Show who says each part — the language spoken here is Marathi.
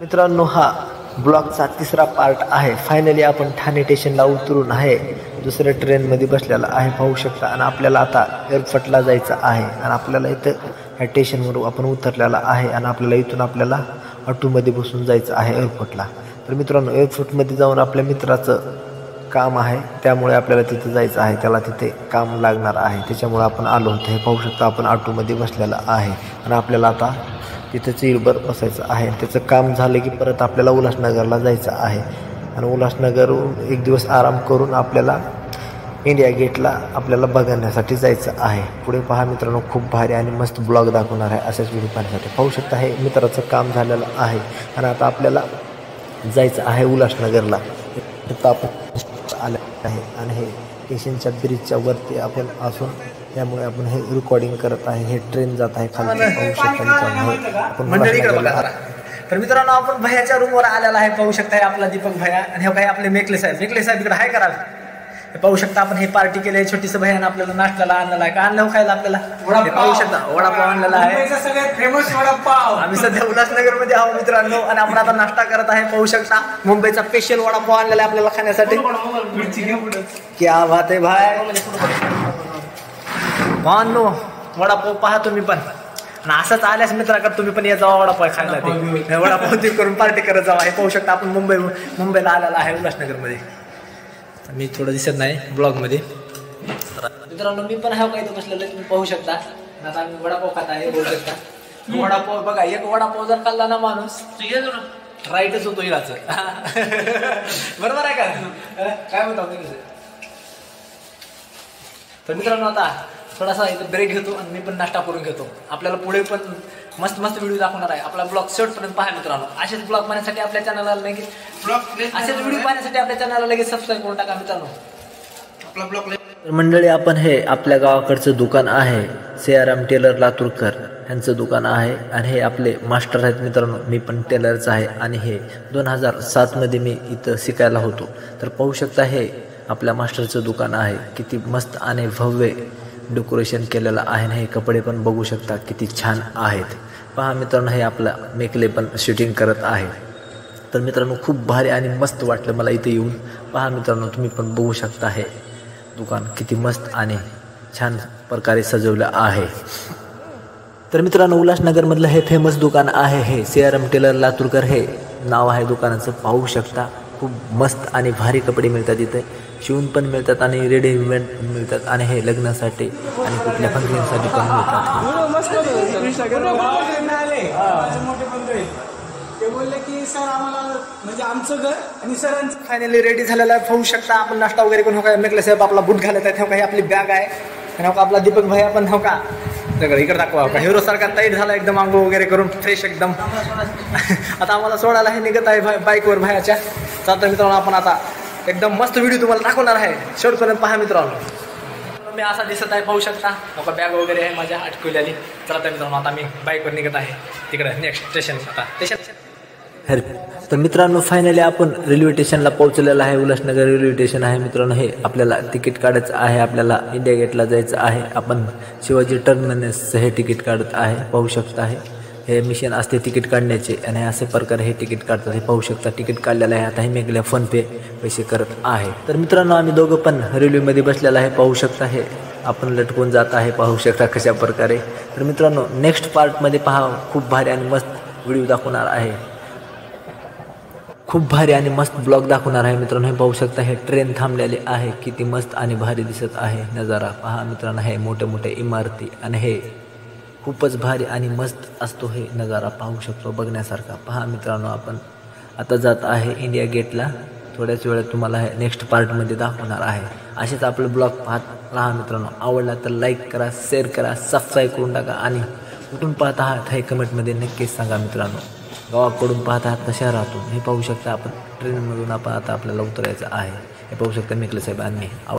Speaker 1: मित्रांनो, हा ब्लॉगचा तिसरा पार्ट आहे. फायनली आपण ठाणे स्टेशनला उतरून आहे दुसऱ्या ट्रेनमध्ये बसलेला आहे, पाहू शकता. आणि आपल्याला आता एअरपोर्टला जायचं आहे. आणि आपल्याला इथं ह्या स्टेशनवर आपण उतरलेला आहे आणि आपल्याला इथून आपल्याला ऑटोमध्ये बसून जायचं आहे एअरपोर्टला. तर मित्रांनो, एअरपोर्टमध्ये जाऊन आपल्या मित्राचं काम आहे, त्यामुळे आपल्याला तिथे जायचं आहे. त्याला तिथे काम लागणार आहे, त्याच्यामुळे आपण आलो होतो. हे पाहू शकता, आपण ऑटोमध्ये बसलेला आहे आणि आपल्याला आता तिथे चेअरवर बसायचं आहे. त्याचं काम झालं की परत आपल्याला उल्हासनगरला जायचं आहे. आणि उल्हासनगरहून एक दिवस आराम करून आपल्याला इंडिया गेटला आपल्याला बघण्यासाठी जायचं आहे. पुढे पहा मित्रांनो, खूप भारी आणि मस्त ब्लॉग दाखवणार आहे अशाच व्हिडिओ पाहण्यासाठी. पाहू शकता, हे मित्राचं काम झालेलं आहे आणि आता आपल्याला जायचं आहे उल्हासनगरला. आता आपण आलं आहे आणि हे स्टेशनच्या ब्रिजच्या वरती आपण असून त्यामुळे आपण हे रेकॉर्डिंग करत आहे. हे ट्रेन जात आहे खाली, पाहू शकता मित्रांनो.
Speaker 2: तर मित्रांनो, आपण भैयाच्या रूमवर आलेला आहे. पाहू शकता, हे आपला दीपक भैया आणि हे काही आपले मेकले साहेब इकडे आहे करा. पाहू शकता, आपण हे पार्टी केली आहे. छोटीसं भैयानं आपल्याला नाश्त्याला आणलेला आहे. का आणलं खायला आपल्याला? पाहू शकता, वडापाव आणलेला आहे.
Speaker 3: सगळ्यात फेमस वडापाव.
Speaker 2: आम्ही सध्या उल्हासनगर मध्ये आहोत मित्रांनो आणि आपण आता नाश्ता करत आहे. पाहू शकता, मुंबईचा स्पेशल वडापाव आणलेला आहे आपल्याला खाण्यासाठी. क्या बात आहे भाई. मानो वडापाव पहा तुम्ही पण. आणि असंच आल्यास मित्राकडे तुम्ही पण या जावा वडापाव खायला. ते वडापाव ते करून पार्टी करत जावा. हे पाहू शकता, आपण मुंबईला आलेला आहे उल्हासनगरमध्ये. मी थोडं दिसत नाही ब्लॉगमध्ये. मित्रांनो, मी पण हा काही बसलेलो, तुम्ही पाहू शकता. आता आम्ही वडापाव खात आहे. पाहू शकता, वडापाव बघा. एक वडापाव जर खाल्ला ना माणूस, राईटच होतो हिराचं. बरोबर आहे का? काय म्हणतो तुम्ही? तर मित्रांनो, आता थोडासा इथं ब्रेक घेतो आणि मी पण नाश्ता करून घेतो. आपल्याला पुढे पण मस्त व्हिडिओ दाखवणार आहे. आपला ब्लॉग शेवटपर्यंत पहा मित्रांनो. असेच ब्लॉग पाहण्यासाठी आपल्या चॅनलला लगेच असेच व्हिडिओ पाहण्यासाठी आपल्या चॅनलला लगेच सबस्क्राईब करून टाका मित्रांनो. आपला ब्लॉग
Speaker 1: मंडळी, आपण हे आपल्या गावाकडचं दुकान आहे, सियाराम टेलर लातूरकर यांचं दुकान आहे. आणि हे आपले मास्टर आहेत मित्रांनो. मी पण टेलरचं आहे आणि हे 2007 मध्ये मी इथं शिकायला होतो. तर पाहू शकता, हे आपल्या मास्टरचं दुकान आहे. किती मस्त आणि भव्य डेकोरेशन केलेलं आहे. हे कपडे पण बघू शकता किती छान आहेत. पहा मित्रांनो, हे आपला मेकले पण शूटिंग करत आहे. तर मित्रांनो, खूप भारी आणि मस्त वाटलं मला इथे येऊन. पहा मित्रांनो, तुम्ही पण बघू शकता हे दुकान किती मस्त आणि छान प्रकारे सजवलं आहे. तर मित्रांनो, उल्हासनगरमधलं हे फेमस दुकान आहे. हे सियाराम टेलर लातूरकर हे नाव आहे दुकानाचं. पाहू शकता, खूप मस्त आणि भारी कपडे मिळतात इथे. शिवून पण मिळतात आणि रेडीमेड मिळतात. आणि हे लग्नासाठी आणि कुठल्या फंक्शनसाठी पण मिळतात.
Speaker 3: ते बोलले की सर आम्हाला म्हणजे आमचं घर आणि सरांचं.
Speaker 2: फायनली रेडी झालेला आहे. पाहू शकता, आपण नाश्ता वगैरे करून हो. मेकले साहेब आपला बूट घालत आहेत. काही आपली बॅग आहे. आणि आपला दीपक भैया पण हो का इकडे दाखवा का हिरो सारखा तयार झाला एकदम, आंघोळ वगैरे करून फ्रेश एकदम. आता आम्हाला सोडायला हे निघत आहे बाईकवर भैयाच्या. चालतं मित्रांनो, आपण आता एकदम मस्त व्हिडिओ तुम्हाला दाखवणार आहे. शेवटपर्यंत पहा मित्रांनो. मी असा दिसत आहे, पाहू शकता. नका बॅग वगैरे आहे माझ्या अटकवलेली. चला मित्रांनो, आता मी बाईकवर निघत आहे तिकडे नेक्स्ट स्टेशन. आता स्टेशन.
Speaker 1: तर मित्रांनो, फायनली आपण रेल्वे स्टेशनला पोहोचलेलं आहे. उल्हासनगर रेल्वे स्टेशन आहे मित्रांनो. हे आपल्याला तिकीट काढायचं आहे. आपल्याला इंडिया गेटला जायचं आहे. आपण शिवाजी टर्मिनस हे तिकीट काढत आहे. पाहू शकता, हे मिशन असते तिकीट काढण्याचे आणि असे प्रकारे हे तिकीट काढतात. हे पाहू शकता, तिकीट काढलेलं आहे. आता हे मेकल्या फोनपे पैसे करत आहे. तर मित्रांनो, आम्ही दोघं पण रेल्वेमध्ये बसलेलं आहे. पाहू शकता, हे आपण लटकून जात आहे. पाहू शकता कशा प्रकारे. तर मित्रांनो, नेक्स्ट पार्टमध्ये पहा, खूप भारी आणि मस्त व्हिडिओ दाखवणार आहे. खूप भारी आणि मस्त ब्लॉग दाखवणार आहे मित्रांनो. हे पाहू शकता, हे ट्रेन थांबलेले आहे. किती मस्त आणि भारी दिसत आहे नजारा. पहा मित्रांनो, हे मोठे मोठे इमारती आणि हे खूपच भारी आणि मस्त असतो हे नजारा. पाहू शकतो बघण्यासारखा. पहा मित्रांनो, आपण आता जात आहे इंडिया गेटला. थोड्याच वेळात तुम्हाला हे नेक्स्ट पार्टमध्ये दाखवणार आहे. असेच आपलं ब्लॉग पाहत राहा मित्रांनो. आवडला तर लाईक करा, शेअर करा, सबस्क्राईब करून टाका. आणि कुठून पाहत आहात हे कमेंटमध्ये नक्कीच सांगा मित्रांनो. गावाकडून पाहत आहात तर शहरातून. हे पाहू शकता, आपण ट्रेनमधून आपण आता आपल्याला उतरायचं आहे. हे पाहू शकता मेकले साहेब आणि